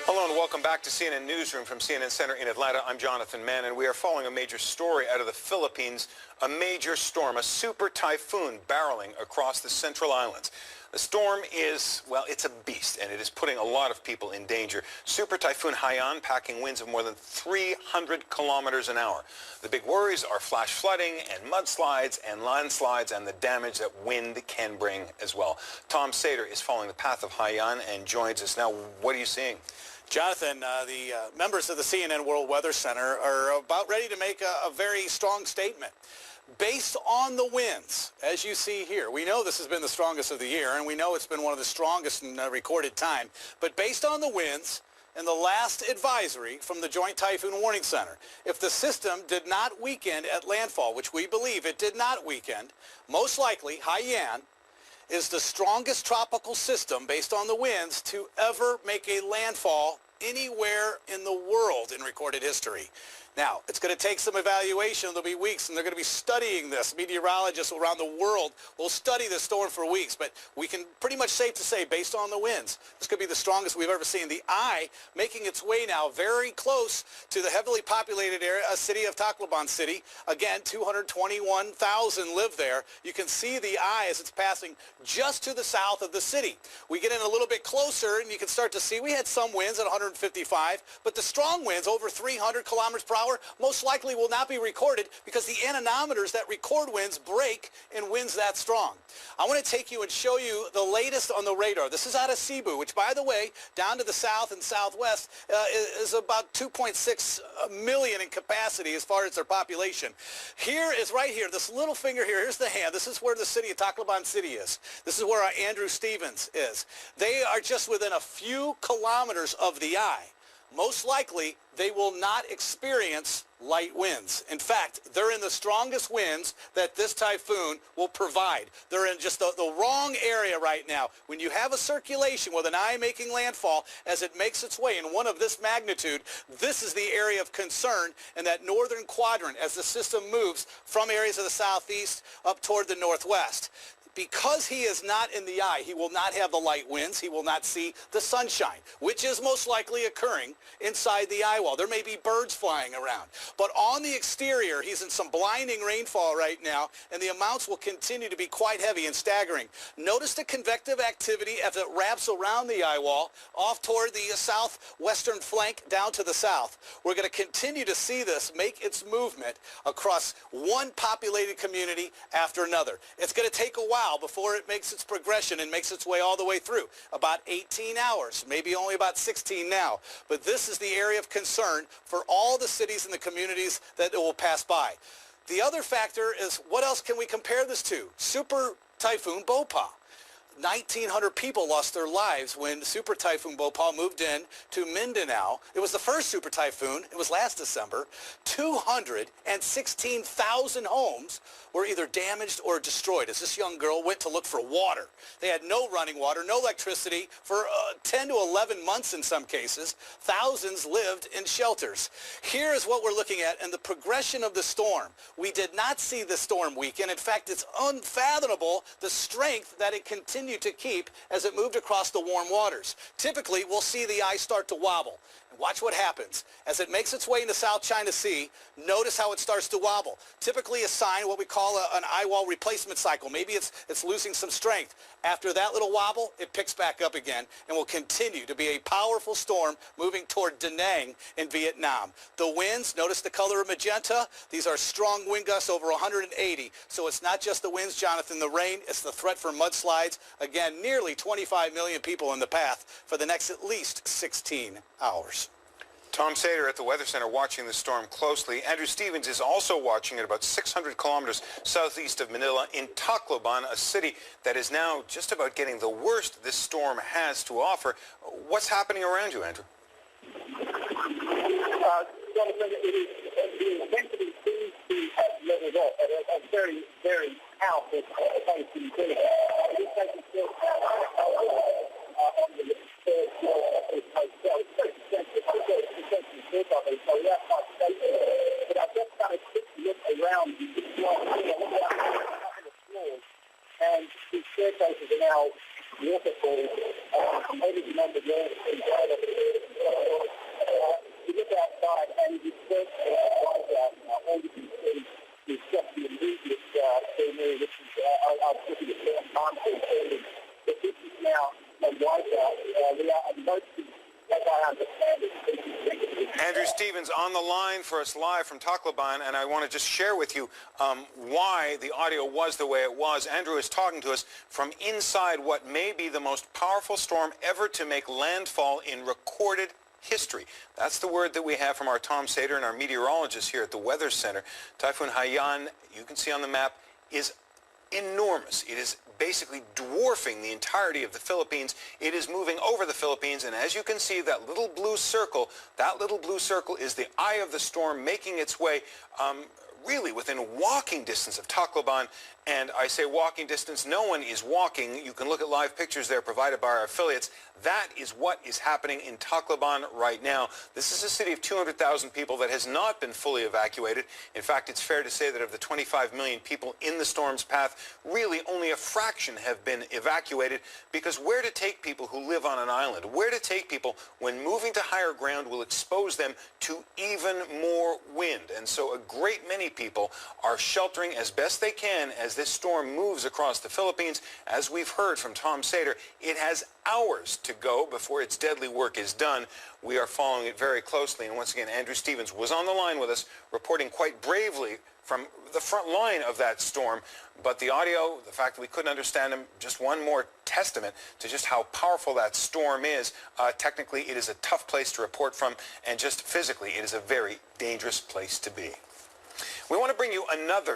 Hello and welcome back to CNN Newsroom from CNN Center in Atlanta. I'm Jonathan Mann, and we are following a major story out of the Philippines. A major storm, a super typhoon barreling across the Central Islands. The storm is, well, it's a beast, and it is putting a lot of people in danger. Super Typhoon Haiyan packing winds of more than 300 kilometers an hour. The big worries are flash flooding and mudslides and landslides and the damage that wind can bring as well. Tom Sater is following the path of Haiyan and joins us now. What are you seeing? Jonathan, the members of the CNN World Weather Center are about ready to make a very strong statement. Based on the winds, as you see here, we know this has been the strongest of the year, and we know it's been one of the strongest in recorded time. But based on the winds and the last advisory from the Joint Typhoon Warning Center, if the system did not weaken at landfall, which we believe it did not weaken, most likely Haiyan is the strongest tropical system based on the winds to ever make a landfall anywhere in the world in recorded history. Now, it's going to take some evaluation. There'll be weeks, and they're going to be studying this. Meteorologists around the world will study this storm for weeks, but we can pretty much safe to say, based on the winds, this could be the strongest we've ever seen. The eye making its way now very close to the heavily populated area, city of Tacloban City. Again, 221,000 live there. You can see the eye as it's passing just to the south of the city. We get in a little bit closer, and you can start to see we had some winds at 155, but the strong winds over 300 kilometers per hour most likely will not be recorded because the anemometers that record winds break in winds that strong. I want to take you and show you the latest on the radar. This is out of Cebu, which, by the way, down to the south and southwest is about 2.6 million in capacity as far as their population. Here is right here, this little finger here, here's the hand. This is where the city of Tacloban City is. This is where Andrew Stevens is. They are just within a few kilometers of the eye. Most likely, they will not experience light winds. In fact, they're in the strongest winds that this typhoon will provide. They're in just the wrong area right now. When you have a circulation with an eye making landfall as it makes its way in one of this magnitude, this is the area of concern in that northern quadrant as the system moves from areas of the southeast up toward the northwest. Because he is not in the eye, he will not have the light winds. He will not see the sunshine, which is most likely occurring inside the eye wall. There may be birds flying around. But on the exterior, he's in some blinding rainfall right now, and the amounts will continue to be quite heavy and staggering. Notice the convective activity as it wraps around the eye wall off toward the southwestern flank down to the south. We're going to continue to see this make its movement across one populated community after another. It's going to take a while before it makes its progression and makes its way all the way through. About 18 hours, maybe only about 16 now. But this is the area of concern for all the cities and the communities that it will pass by. The other factor is, what else can we compare this to? Super Typhoon Bhopal. 1,900 people lost their lives when Super Typhoon Bhopal moved in to Mindanao. It was the first super typhoon. It was last December. 216,000 homes were either damaged or destroyed as this young girl went to look for water. They had no running water, no electricity for 10 to 11 months in some cases. Thousands lived in shelters. Here is what we're looking at in the progression of the storm. We did not see the storm weaken. In fact, it's unfathomable the strength that it continued to keep as it moved across the warm waters. Typically, we'll see the ice start to wobble. Watch what happens. As it makes its way into South China Sea, notice how it starts to wobble. Typically a sign, what we call an eye wall replacement cycle. Maybe it's losing some strength. After that little wobble, it picks back up again and will continue to be a powerful storm moving toward Da Nang in Vietnam. The winds, notice the color of magenta. These are strong wind gusts over 180. So it's not just the winds, Jonathan, the rain. It's the threat for mudslides. Again, nearly 25 million people in the path for the next at least 16 hours. Tom Sater at the Weather Center watching the storm closely. Andrew Stevens is also watching at about 600 kilometers southeast of Manila in Tacloban, a city that is now just about getting the worst this storm has to offer. What's happening around you, Andrew? Jonathan, the intensity seems to have leveled off at a very, very powerful pace in Manila. This place is still on the third floor of this hotel. It's very expensive. But I've just done a quick look around the floors, and the staircases are now waterfalls ladies and gentlemen, you look outside and you first white out now. All you can see is just the immediate scenery, which is, I was looking at the time for but this is now a white out. We are mostly, as I understand it, Andrew Stevens on the line for us live from Tacloban, and I want to just share with you why the audio was the way it was. Andrew is talking to us from inside what may be the most powerful storm ever to make landfall in recorded history. That's the word that we have from our Tom Sater and our meteorologist here at the Weather Center. Typhoon Haiyan, you can see on the map, is enormous. It is basically dwarfing the entirety of the Philippines. It is moving over the Philippines, and as you can see, that little blue circle is the eye of the storm making its way really within walking distance of Tacloban. And I say walking distance, no one is walking. You can look at live pictures there provided by our affiliates. That is what is happening in Tacloban right now. This is a city of 200,000 people that has not been fully evacuated. In fact, it's fair to say that of the 25 million people in the storm's path, really only a fraction have been evacuated, because where to take people who live on an island, where to take people when moving to higher ground will expose them to even more wind. And so a great many people are sheltering as best they can as this storm moves across the Philippines. As we've heard from Tom Sater, it has hours to go before its deadly work is done. We are following it very closely, and once again, Andrew Stevens was on the line with us, reporting quite bravely from the front line of that storm. But the audio, the fact that we couldn't understand him, just one more testament to just how powerful that storm is. Technically, it is a tough place to report from, and just physically, it is a very dangerous place to be. We want to bring you another